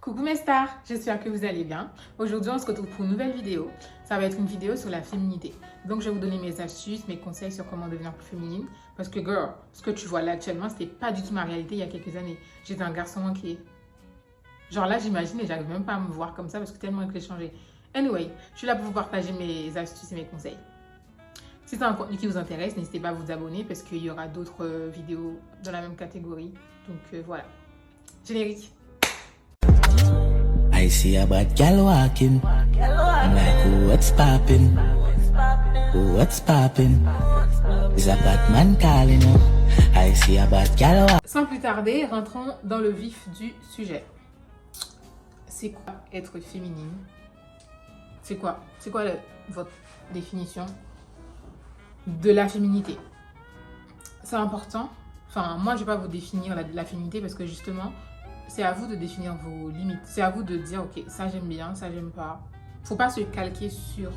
Coucou mes stars, j'espère que vous allez bien. Aujourd'hui, on se retrouve pour une nouvelle vidéo. Ça va être une vidéo sur la féminité. Donc, je vais vous donner mes astuces, mes conseils sur comment devenir plus féminine. Parce que, girl, ce que tu vois là actuellement, c'était pas du tout ma réalité il y a quelques années. J'étais un garçon manqué. Genre là, j'imagine et j'arrive même pas à me voir comme ça parce que tellement que j'ai changé. Anyway, je suis là pour vous partager mes astuces et mes conseils. Si c'est un contenu qui vous intéresse, n'hésitez pas à vous abonner parce qu'il y aura d'autres vidéos dans la même catégorie. Donc, voilà. Générique. I see a bad gal walking. I'm like, oh, what's poppin'? Oh, what's poppin'? Is a bad man calling you? I see a bad gal walking. Sans plus tarder, rentrons dans le vif du sujet. C'est quoi être féminine? C'est quoi votre définition de la féminité? C'est important. Enfin, moi, je ne vais pas vous définir la féminité parce que justement, c'est à vous de définir vos limites. C'est à vous de dire, ok, ça j'aime bien, ça j'aime pas. Faut pas se calquer sur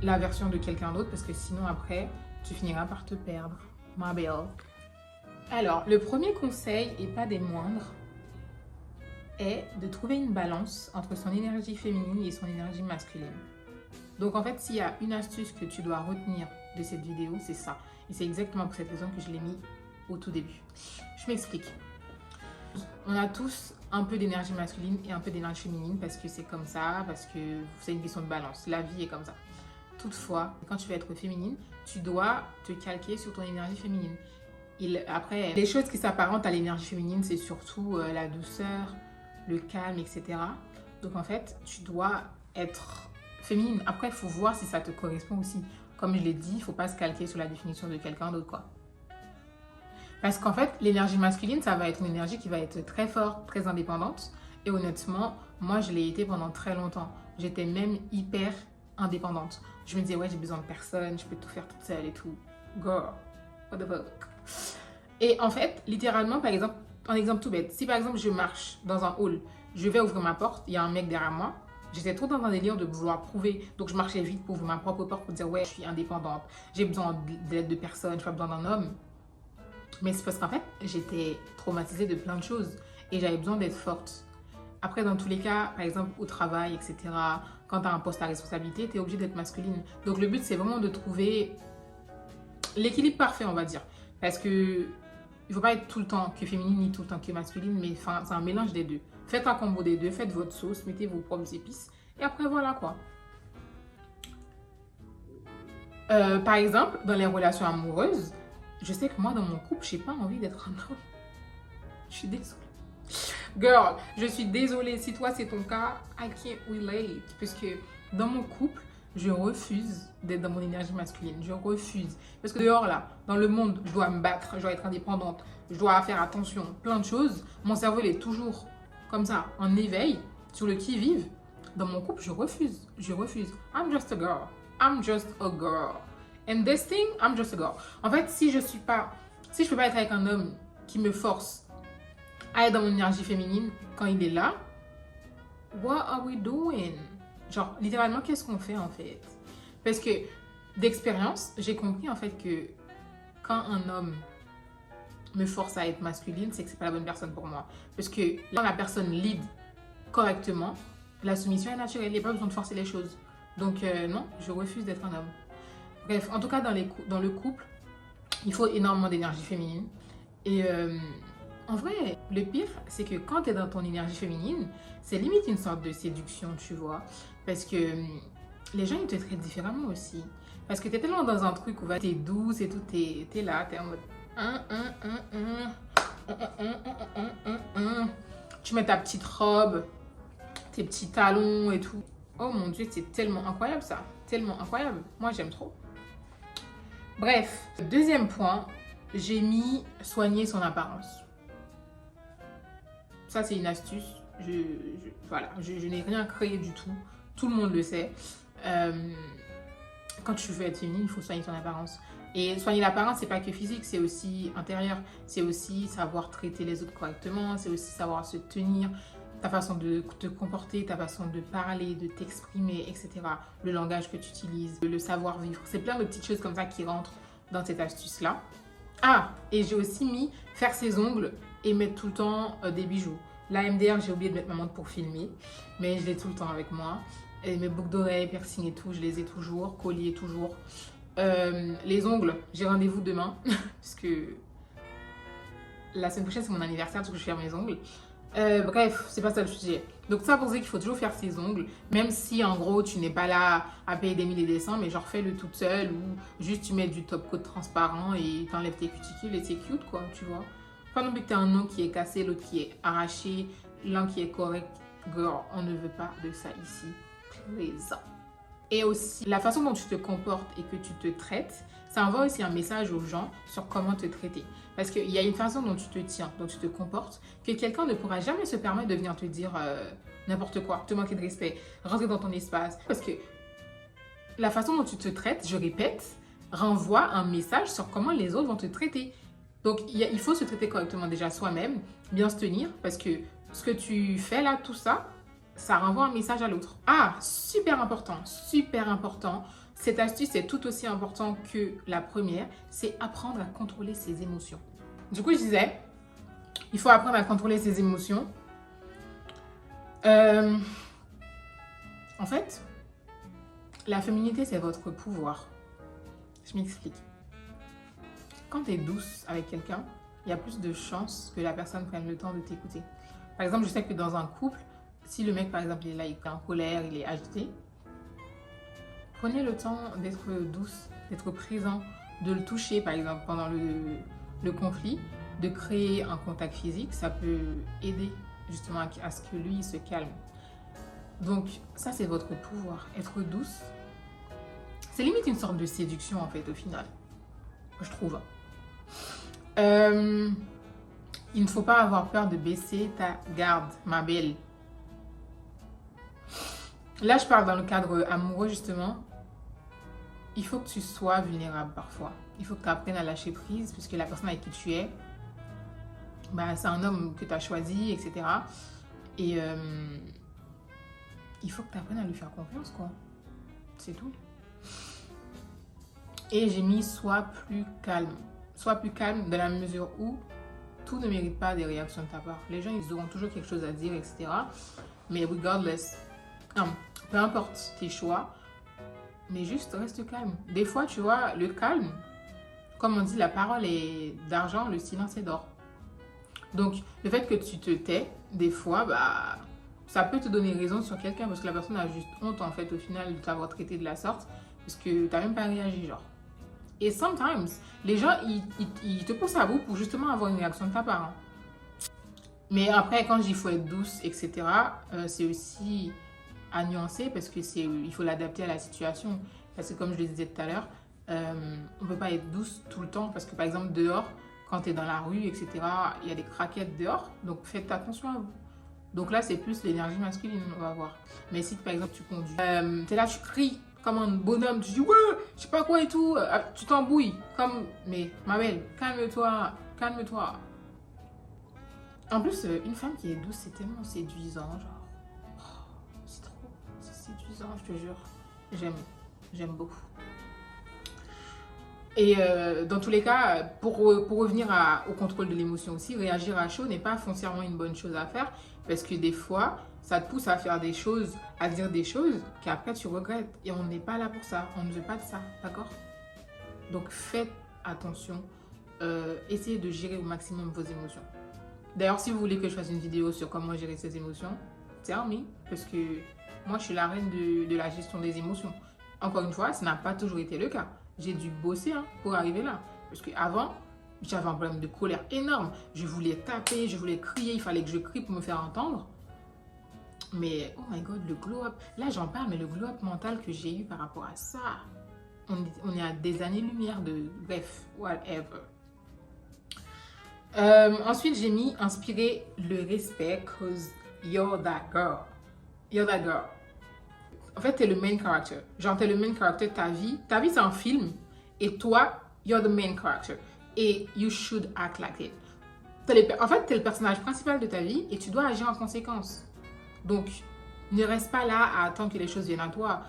la version de quelqu'un d'autre parce que sinon après, tu finiras par te perdre. Ma belle. Alors, le premier conseil, et pas des moindres, est de trouver une balance entre son énergie féminine et son énergie masculine. Donc en fait, s'il y a une astuce que tu dois retenir de cette vidéo, c'est ça. Et c'est exactement pour cette raison que je l'ai mis au tout début. Je m'explique. On a tous un peu d'énergie masculine et un peu d'énergie féminine parce que c'est comme ça, parce que c'est une question de balance. La vie est comme ça. Toutefois, quand tu veux être féminine, tu dois te calquer sur ton énergie féminine. Après, les choses qui s'apparentent à l'énergie féminine, c'est surtout la douceur, le calme, etc. Donc en fait, tu dois être féminine. Après, il faut voir si ça te correspond aussi. Comme je l'ai dit, il ne faut pas se calquer sur la définition de quelqu'un d'autre, quoi. Parce qu'en fait, l'énergie masculine, ça va être une énergie qui va être très forte, très indépendante. Et honnêtement, moi, je l'ai été pendant très longtemps. J'étais même hyper indépendante. Je me disais, ouais, j'ai besoin de personne, je peux tout faire toute seule et tout. Girl, what the fuck. Et en fait, littéralement, par exemple, un exemple tout bête. Si par exemple, je marche dans un hall, je vais ouvrir ma porte, il y a un mec derrière moi. J'étais trop dans un délire de vouloir prouver. Donc, je marchais vite pour ouvrir ma propre porte pour dire, ouais, je suis indépendante. J'ai besoin d'aide de personne, je n'ai pas besoin d'un homme. Mais c'est parce qu'en fait, j'étais traumatisée de plein de choses et j'avais besoin d'être forte. Après, dans tous les cas, par exemple, au travail, etc., quand tu as un poste à responsabilité, tu es obligée d'être masculine. Donc, le but, c'est vraiment de trouver l'équilibre parfait, on va dire. Parce que il ne faut pas être tout le temps que féminine ni tout le temps que masculine, mais enfin, c'est un mélange des deux. Faites un combo des deux, faites votre sauce, mettez vos propres épices et après, voilà quoi. Par exemple, dans les relations amoureuses, je sais que moi, dans mon couple, je n'ai pas envie d'être un homme. Je suis désolée. Girl, je suis désolée. Si toi, c'est ton cas, I can't relate. Puisque dans mon couple, je refuse d'être dans mon énergie masculine. Je refuse. Parce que dehors, là, dans le monde, je dois me battre, je dois être indépendante, je dois faire attention, plein de choses. Mon cerveau, il est toujours comme ça, en éveil, sur le qui-vive. Dans mon couple, je refuse. Je refuse. I'm just a girl. I'm just a girl. And this thing, I'm just a girl. En fait, si je peux pas être avec un homme qui me force à être dans mon énergie féminine quand il est là, what are we doing? Genre, littéralement, qu'est-ce qu'on fait en fait? Parce que d'expérience, j'ai compris en fait que quand un homme me force à être masculine, c'est que c'est pas la bonne personne pour moi. Parce que quand la personne lead correctement, la soumission est naturelle. Il n'y a pas besoin de forcer les choses. Donc non, je refuse d'être un homme. Bref, en tout cas, dans le couple, il faut énormément d'énergie féminine. Et en vrai, le pire, c'est que quand tu es dans ton énergie féminine, c'est limite une sorte de séduction, tu vois. Parce que les gens, ils te traitent différemment aussi. Parce que tu es tellement dans un truc où tu es douce et tout, tu es là, tu es en mode... Tu mets ta petite robe, tes petits talons et tout. Oh mon Dieu, c'est tellement incroyable ça. Tellement incroyable. Moi, j'aime trop. Bref, deuxième point, j'ai mis soigner son apparence. Ça, c'est une astuce. Voilà, je n'ai rien créé du tout. Tout le monde le sait. Quand tu veux être féminine, il faut soigner son apparence. Et soigner l'apparence, c'est pas que physique, c'est aussi intérieur. C'est aussi savoir traiter les autres correctement. C'est aussi savoir se tenir. Ta façon de te comporter, ta façon de parler, de t'exprimer, etc. Le langage que tu utilises, le savoir-vivre. C'est plein de petites choses comme ça qui rentrent dans cette astuce-là. Ah, et j'ai aussi mis faire ses ongles et mettre tout le temps des bijoux. La MDR, j'ai oublié de mettre ma montre pour filmer, mais je l'ai tout le temps avec moi. Et mes boucles d'oreilles, piercing et tout, je les ai toujours, collier toujours. Les ongles, j'ai rendez-vous demain, parce que la semaine prochaine c'est mon anniversaire, parce que je vais faire mes ongles. Bref, c'est pas ça le sujet. Donc ça pour dire qu'il faut toujours faire ses ongles, même si en gros tu n'es pas là à payer des milliers et des cents, mais genre fais-le toute seule ou juste tu mets du top coat transparent et t'enlèves tes cuticules et c'est cute quoi, tu vois. Pas non plus que t'as un ongle qui est cassé, l'autre qui est arraché, l'un qui est correct. Girl, on ne veut pas de ça ici. Please. Et aussi, la façon dont tu te comportes et que tu te traites, ça envoie aussi un message aux gens sur comment te traiter. Parce qu'il y a une façon dont tu te tiens, dont tu te comportes, que quelqu'un ne pourra jamais se permettre de venir te dire n'importe quoi, te manquer de respect, rentrer dans ton espace. Parce que la façon dont tu te traites, je répète, renvoie un message sur comment les autres vont te traiter. Donc, il faut se traiter correctement déjà soi-même, bien se tenir, parce que ce que tu fais là, tout ça, ça renvoie un message à l'autre. Ah, super important, super important. Cette astuce est tout aussi importante que la première, c'est apprendre à contrôler ses émotions. Du coup, je disais, il faut apprendre à contrôler ses émotions. En fait, la féminité, c'est votre pouvoir. Je m'explique. Quand tu es douce avec quelqu'un, il y a plus de chances que la personne prenne le temps de t'écouter. Par exemple, je sais que dans un couple, si le mec, par exemple, il est là, il est en colère, il est agité, prenez le temps d'être douce, d'être présent, de le toucher, par exemple, pendant le conflit, de créer un contact physique. Ça peut aider justement à ce que lui il se calme. Donc, ça, c'est votre pouvoir. Être douce, c'est limite une sorte de séduction, en fait, au final. Je trouve. Il ne faut pas avoir peur de baisser ta garde, ma belle. Là, je parle dans le cadre amoureux, justement. Il faut que tu sois vulnérable parfois. Il faut que tu apprennes à lâcher prise, puisque la personne avec qui tu es, bah, c'est un homme que tu as choisi, etc. Et il faut que tu apprennes à lui faire confiance, quoi. C'est tout. Et j'ai mis sois plus calme. Sois plus calme dans la mesure où tout ne mérite pas des réactions de ta part. Les gens, ils auront toujours quelque chose à dire, etc. Mais regardless, peu importe tes choix, mais juste reste calme. Des fois, tu vois, le calme, comme on dit, la parole est d'argent, le silence est d'or. Donc, le fait que tu te tais, des fois, bah, ça peut te donner raison sur quelqu'un parce que la personne a juste honte, en fait, au final, de t'avoir traité de la sorte parce que tu n'as même pas réagi, genre. Et sometimes, les gens, ils te poussent à bout pour justement avoir une réaction de ta part. Hein. Mais après, quand je dis qu'il faut être douce, etc., c'est aussi à nuancer parce que il faut l'adapter à la situation. Parce que comme je le disais tout à l'heure, on ne peut pas être douce tout le temps parce que par exemple, dehors, quand tu es dans la rue, etc., il y a des craquettes dehors. Donc, faites attention à vous. Donc là, c'est plus l'énergie masculine, on va voir. Mais si, par exemple, tu conduis, tu es là, tu cries comme un bonhomme, tu dis ouais, je sais pas quoi et tout, tu t'embrouilles. Mais ma belle, calme-toi, calme-toi. En plus, une femme qui est douce, c'est tellement séduisant, genre. Oh, c'est trop, c'est séduisant, je te jure. J'aime beaucoup. Et dans tous les cas, pour revenir au contrôle de l'émotion aussi, réagir à chaud n'est pas foncièrement une bonne chose à faire parce que des fois, ça te pousse à faire des choses, à dire des choses qu'après tu regrettes. Et on n'est pas là pour ça, on ne veut pas de ça, d'accord? Donc faites attention, essayez de gérer au maximum vos émotions. D'ailleurs, si vous voulez que je fasse une vidéo sur comment gérer ses émotions, tell me, parce que moi je suis la reine de la gestion des émotions. Encore une fois, ça n'a pas toujours été le cas. J'ai dû bosser pour arriver là. Parce qu'avant, j'avais un problème de colère énorme. Je voulais taper, je voulais crier, il fallait que je crie pour me faire entendre. Mais, oh my god, le glow-up. Là, j'en parle, mais le glow-up mental que j'ai eu par rapport à ça, on est à des années-lumière de... Bref, whatever. Ensuite, j'ai mis inspirer le respect, cause you're that girl. You're that girl. En fait, t'es le main character. Genre, t'es le main character de ta vie. Ta vie, c'est un film. Et toi, you're the main character. Et you should act like it. En fait, t'es le personnage principal de ta vie et tu dois agir en conséquence. Donc, ne reste pas là à attendre que les choses viennent à toi.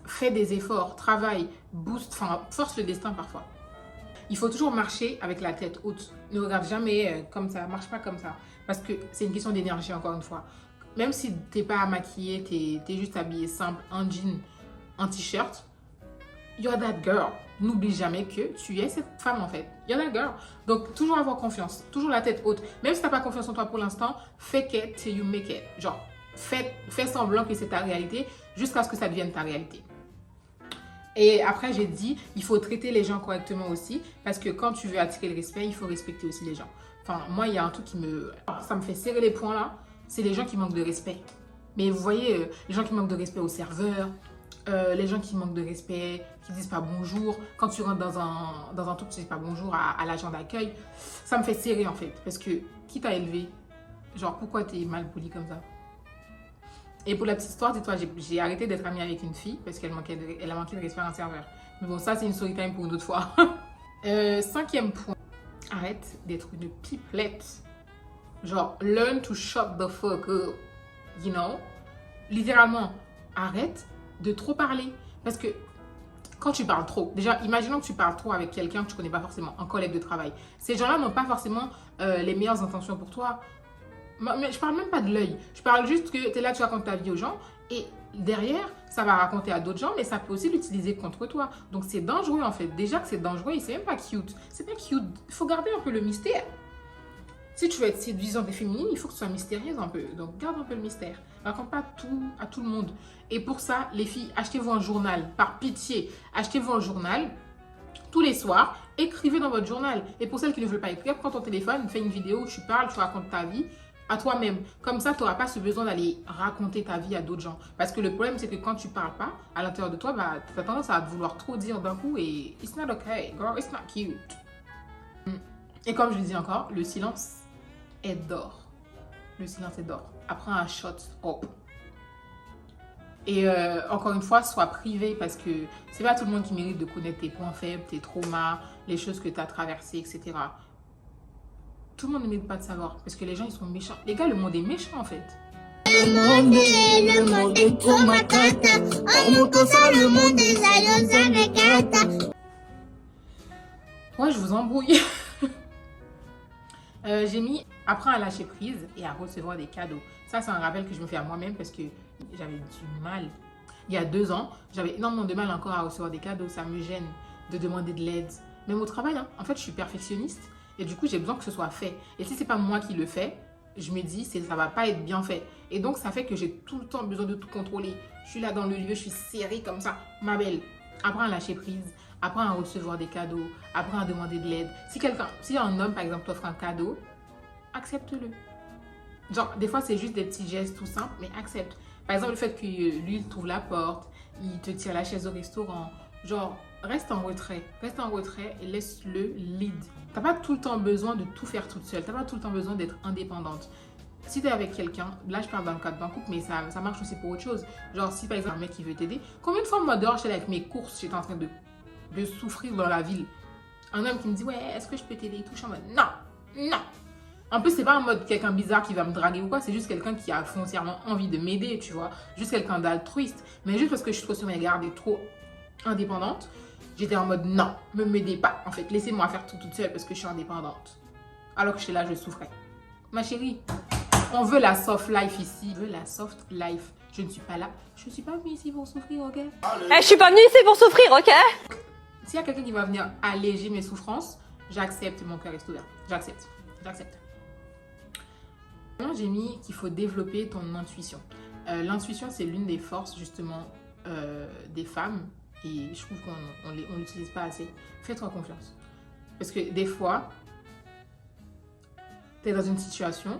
Fais des efforts, travaille, booste, enfin, force le destin parfois. Il faut toujours marcher avec la tête haute. Ne regarde jamais comme ça, marche pas comme ça. Parce que c'est une question d'énergie, encore une fois. Même si t'es pas maquillée, t'es juste habillée simple, en jean, en t-shirt, you're that girl. N'oublie jamais que tu es cette femme en fait. You're that girl. Donc, toujours avoir confiance. Toujours la tête haute. Même si t'as pas confiance en toi pour l'instant, fake it till you make it. Genre, fais semblant que c'est ta réalité jusqu'à ce que ça devienne ta réalité. Et après, j'ai dit, il faut traiter les gens correctement aussi. Parce que quand tu veux attirer le respect, il faut respecter aussi les gens. Enfin, moi, il y a un truc ça me fait serrer les poings là. C'est les gens qui manquent de respect. Mais vous voyez, les gens qui manquent de respect au serveur, les gens qui manquent de respect, qui disent pas bonjour. Quand tu rentres dans un truc, tu dis pas bonjour à l'agent d'accueil. Ça me fait serrer en fait. Parce que qui t'a élevé? Genre, pourquoi t'es mal poli comme ça? Et pour la petite histoire, dis-toi, j'ai arrêté d'être amie avec une fille parce qu'elle a manqué de respect à un serveur. Mais bon, ça, c'est une story time pour une autre fois. 5e point. Arrête d'être une pipelette. Genre, learn to shut the fuck up. You know? Littéralement, arrête de trop parler. Parce que quand tu parles trop, déjà, imaginons que tu parles trop avec quelqu'un que tu connais pas forcément, un collègue de travail. Ces gens-là n'ont pas forcément les meilleures intentions pour toi. Mais je parle même pas de l'œil. Je parle juste que tu es là, tu racontes ta vie aux gens et derrière, ça va raconter à d'autres gens, mais ça peut aussi l'utiliser contre toi. Donc c'est dangereux en fait. Déjà que c'est dangereux et c'est même pas cute. C'est pas cute. Il faut garder un peu le mystère. Si tu veux être séduisante et féminine, il faut que tu sois mystérieuse un peu. Donc garde un peu le mystère. Raconte pas tout à tout le monde. Et pour ça, les filles, achetez-vous un journal. Par pitié, achetez-vous un journal. Tous les soirs, écrivez dans votre journal. Et pour celles qui ne veulent pas écrire, prends ton téléphone, fais une vidéo où tu parles, tu racontes ta vie à toi-même. Comme ça, tu n'auras pas ce besoin d'aller raconter ta vie à d'autres gens. Parce que le problème, c'est que quand tu ne parles pas, à l'intérieur de toi, tu as tendance à vouloir trop dire d'un coup et it's not okay, girl, it's not cute. Et comme je le dis encore, le silence est d'or. Le silence est d'or. Apprends à shut up. Et encore une fois, sois privé parce que c'est pas tout le monde qui mérite de connaître tes points faibles, tes traumas, les choses que tu as traversées, etc. Tout le monde ne mérite pas de savoir parce que les gens ils sont méchants. Les gars, le monde est méchant en fait. Le monde est trop macata. On comme ça, le monde est jaloux. Ouais, je vous embrouille. J'ai mis apprends à lâcher prise et à recevoir des cadeaux. Ça, c'est un rappel que je me fais à moi-même parce que j'avais du mal. Il y a 2 ans, j'avais énormément de mal encore à recevoir des cadeaux. Ça me gêne de demander de l'aide. Même au travail, hein. En fait, je suis perfectionniste. Et du coup, j'ai besoin que ce soit fait. Et si c'est pas moi qui le fais, je me dis, ça va pas être bien fait. Et donc, ça fait que j'ai tout le temps besoin de tout contrôler. Je suis là dans le lieu, je suis serrée comme ça. Ma belle, apprends à lâcher prise. Apprends à recevoir des cadeaux. Apprends à demander de l'aide. Si un homme, par exemple, t'offre un cadeau, accepte-le. Genre, des fois, c'est juste des petits gestes tout simples, mais accepte. Par exemple, le fait que lui, il trouve la porte, il te tire la chaise au restaurant. Genre, reste en retrait et laisse-le lead. T'as pas tout le temps besoin de tout faire toute seule. T'as pas tout le temps besoin d'être indépendante. Si t'es avec quelqu'un, là je parle dans le cadre d'un couple, mais ça marche aussi pour autre chose. Genre si par exemple un mec qui veut t'aider, combien de fois moi dehors j'étais avec mes courses, j'étais en train de souffrir dans la ville. Un homme qui me dit ouais, est-ce que je peux t'aider et tout, je suis en mode non. En plus c'est pas en mode quelqu'un bizarre qui va me draguer ou quoi, c'est juste quelqu'un qui a foncièrement envie de m'aider, tu vois. Juste quelqu'un d'altruiste. Mais juste parce que je suis trop sur mes gardes et trop indépendante, j'étais en mode non, ne m'aidez pas. En fait, laissez-moi faire tout toute seule parce que je suis indépendante. Alors que j'étais là, je souffrais. Ma chérie, on veut la soft life ici. On veut la soft life. Je ne suis pas là. Je ne suis pas venue ici pour souffrir, ok? Je suis pas venue ici pour souffrir, ok? S'il y a quelqu'un qui va venir alléger mes souffrances, j'accepte. Mon cœur est ouvert. J'accepte. Maintenant, j'ai mis qu'il faut développer ton intuition. L'intuition, c'est l'une des forces, justement, des femmes. Et je trouve qu'on ne l'utilise pas assez. Fais-toi confiance. Parce que des fois, tu es dans une situation,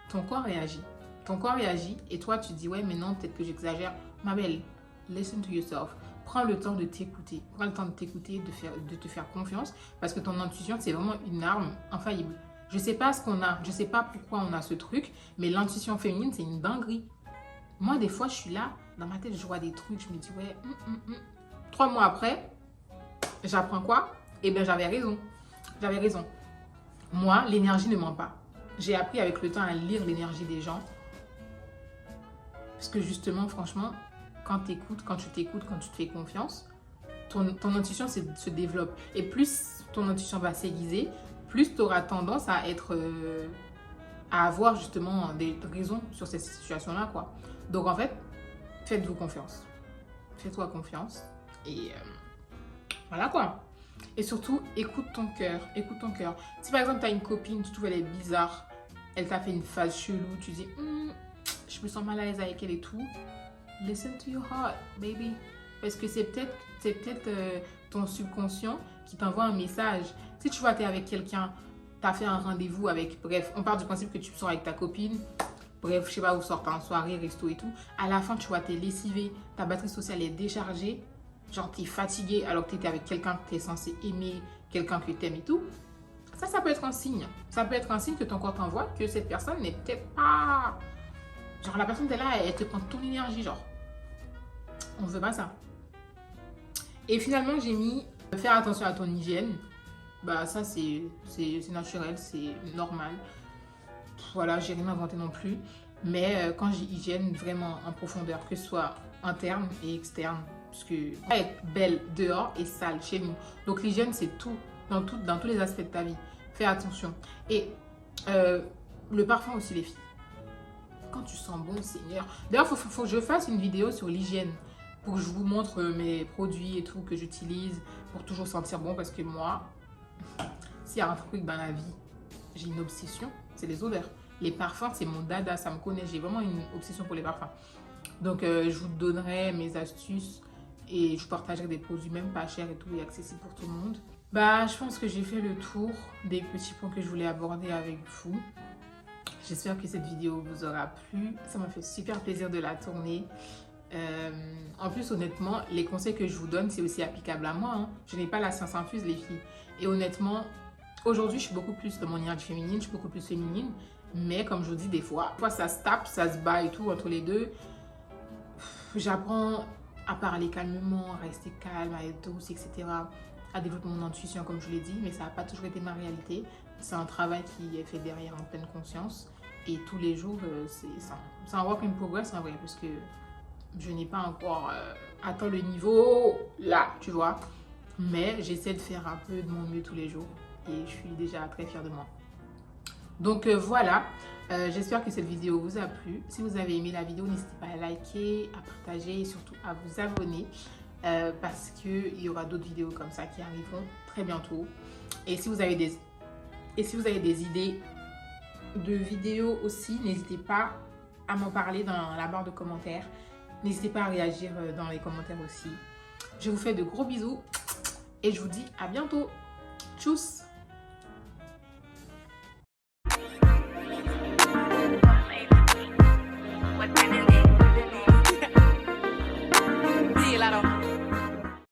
ton corps réagit. Et toi, tu te dis, ouais, mais non, peut-être que j'exagère. Ma belle, listen to yourself. Prends le temps de t'écouter. De te faire confiance. Parce que ton intuition, c'est vraiment une arme infaillible. Je sais pas ce qu'on a. Je sais pas pourquoi on a ce truc. Mais l'intuition féminine, c'est une dinguerie. Moi, des fois, je suis là. Dans ma tête, je vois des trucs. Je me dis, ouais, 3 mois après, j'apprends quoi? Eh bien, j'avais raison. Moi, l'énergie ne ment pas. J'ai appris avec le temps à lire l'énergie des gens. Parce que justement, franchement, quand tu t'écoutes, quand tu te fais confiance, ton intuition se développe. Et plus ton intuition va s'aiguiser, plus tu auras tendance à être... à avoir justement des raisons sur ces situations-là, quoi. Donc, en fait, faites-vous confiance. Fais-toi confiance. Et voilà, quoi. Et surtout, écoute ton cœur. Écoute ton cœur. Si, par exemple, tu as une copine, tu trouves elle est bizarre, elle t'a fait une phase chelou, tu dis, je me sens mal à l'aise avec elle et tout, listen to your heart, baby. Parce que c'est peut-être ton subconscient qui t'envoie un message. Si tu vois, tu es avec quelqu'un, tu as fait un rendez-vous avec... Bref, on part du principe que tu sors avec ta copine. Bref, je sais pas, vous sortez en soirée, resto et tout. À la fin, tu vois, tu es lessivé, ta batterie sociale est déchargée. Genre, tu es fatigué alors que tu étais avec quelqu'un que tu es censé aimer, quelqu'un que tu aimes et tout. Ça peut être un signe. Ça peut être un signe que ton corps t'envoie que cette personne n'est peut-être pas... Genre, la personne, t'es là, elle te prend ton énergie, genre. On veut pas ça. Et finalement, j'ai mis faire attention à ton hygiène. Bah, ça, c'est naturel, c'est normal. Voilà, j'ai rien inventé non plus. Mais quand j'ai hygiène vraiment en profondeur, que ce soit interne et externe, parce que être belle dehors et sale chez nous. Donc, l'hygiène, c'est tout, dans tous les aspects de ta vie. Fais attention. Et le parfum aussi, les filles. Quand tu sens bon, Seigneur. D'ailleurs, il faut que je fasse une vidéo sur l'hygiène pour que je vous montre mes produits et tout que j'utilise pour toujours sentir bon. Parce que moi, s'il y a un truc dans la vie, j'ai une obsession, c'est les odeurs. Les parfums, c'est mon dada, ça me connaît. J'ai vraiment une obsession pour les parfums. Donc, je vous donnerai mes astuces et je partagerai des produits même pas chers et tout et accessibles pour tout le monde. Bah, je pense que j'ai fait le tour des petits points que je voulais aborder avec vous. J'espère que cette vidéo vous aura plu. Ça m'a fait super plaisir de la tourner. En plus, honnêtement, les conseils que je vous donne, c'est aussi applicable à moi. Hein. Je n'ai pas la science infuse, les filles. Et honnêtement, aujourd'hui, je suis beaucoup plus dans mon énergie féminine. Je suis beaucoup plus féminine. Mais comme je vous dis, des fois ça se tape, ça se bat et tout entre les deux. J'apprends à parler calmement, à rester calme, à être douce, etc. À développer mon intuition, comme je l'ai dit. Mais ça n'a pas toujours été ma réalité. C'est un travail qui est fait derrière en pleine conscience. Et tous les jours, c'est un work in progress en vrai. Parce que je n'ai pas encore atteint le niveau là, tu vois. Mais j'essaie de faire un peu de mon mieux tous les jours. Et je suis déjà très fière de moi. Donc voilà, j'espère que cette vidéo vous a plu. Si vous avez aimé la vidéo, n'hésitez pas à liker, à partager et surtout à vous abonner. Parce qu'il y aura d'autres vidéos comme ça qui arriveront très bientôt. Et si vous avez des idées de vidéos aussi, n'hésitez pas à m'en parler dans la barre de commentaires. N'hésitez pas à réagir dans les commentaires aussi. Je vous fais de gros bisous et je vous dis à bientôt. Tchuss!